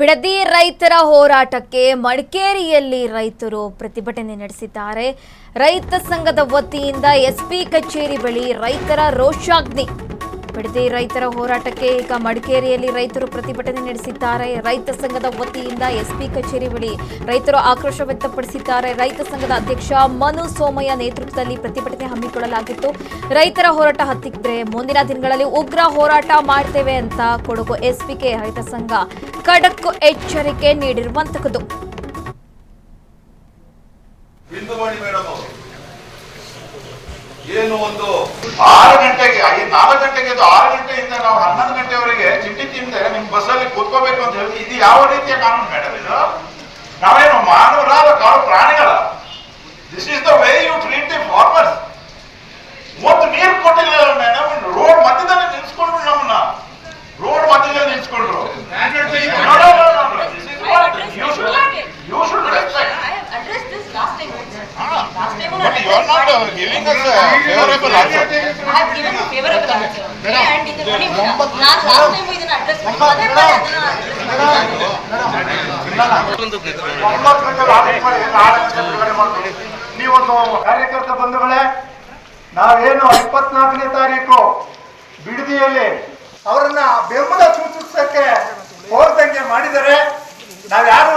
ಬಿಡದಿ ರೈತರ ಹೋರಾಟಕ್ಕೆ ಮಡಿಕೇರಿಯಲ್ಲಿ ರೈತರು ಪ್ರತಿಭಟನೆ ನಡೆಸಿದ್ದಾರೆ. ರೈತ ಸಂಘದ ವತಿಯಿಂದ ಎಸ್ಪಿ ಕಚೇರಿ ಬಳಿ ರೈತರ ರೋಷಾಗ್ನಿ. ಬಿಡದಿ ರೈತರ ಹೋರಾಟಕ್ಕೆ ಈಗ ಮಡಿಕೇರಿಯಲ್ಲಿ ರೈತರು ಪ್ರತಿಭಟನೆ ನಡೆಸಿದ್ದಾರೆ. ರೈತ ಸಂಘದ ವತಿಯಿಂದ ಎಸ್ಪಿ ಕಚೇರಿ ಬಳಿ ರೈತರು ಆಕ್ರೋಶ ವ್ಯಕ್ತಪಡಿಸಿದ್ದಾರೆ. ರೈತ ಸಂಘದ ಅಧ್ಯಕ್ಷ ಮನು ಸೋಮಯ್ಯ ನೇತೃತ್ವದಲ್ಲಿ ಪ್ರತಿಭಟನೆ ಹಮ್ಮಿಕೊಳ್ಳಲಾಗಿತ್ತು. ರೈತರ ಹೋರಾಟ ಹತ್ತಿದ್ರೆ ಮುಂದಿನ ದಿನಗಳಲ್ಲಿ ಉಗ್ರ ಹೋರಾಟ ಮಾಡ್ತೇವೆ ಅಂತ ಕೊಡಗು ಎಸ್ಪಿಗೆ ರೈತ ಸಂಘ ಖಡಕ್ ಎಚ್ಚರಿಕೆ ನೀಡಿರುವಂತಹದ್ದು. ಏನು ಒಂದು 6 ಗಂಟೆಗೆ 4 ಗಂಟೆಗೆ 6 ಗಂಟೆಯಿಂದ ನಾವು 11 ಗಂಟೆವರೆಗೆ ಚಿಟ್ಟಿ ತಿಂದೆ ನಿಮ್ ಬಸ್ಸಲ್ಲಿ ಕೂತ್ಕೋಬೇಕು ಅಂತ ಹೇಳಿ ಇದು ಯಾವ ರೀತಿಯ ಕಾನೂನು ಮೇಡಮ್? ಇದು ನಾವೇನು ಮಾನವರಾದ ಕಾಡು ಪ್ರಾಣಿಗಳ? This is the way you treat the farmers. ಒಂದು ನೀರು ಕೊಟ್ಟಿಲ್ಲ ಮೇಡಮ್, ರೋಡ್ ಮಧ್ಯದಲ್ಲಿ ನಿಲ್ಸ್ಕೊಂಡ್ರು, ನಮ್ಮನ್ನ ರೋಡ್ ಮಧ್ಯದಲ್ಲಿ ನಿಲ್ಸ್ಕೊಂಡ್ರು. You should respect. Address this last time. But you are not giving us a favorable answer. I have given a favorable answer. And in the morning, last time we didn't address. ನೀವೊಂದು ಕಾರ್ಯಕರ್ತ ಬಂಧುಗಳೇ, ನಾವೇನು 24ನೇ ತಾರೀಕು ಬಿಡದಿಯಲ್ಲಿ ಅವರನ್ನ ಬೆಂಬಲ ಸೂಚಿಸಕ್ಕೆ ಹೋದಂಗೆ ಮಾಡಿದರೆ ನಾವ್ಯಾರು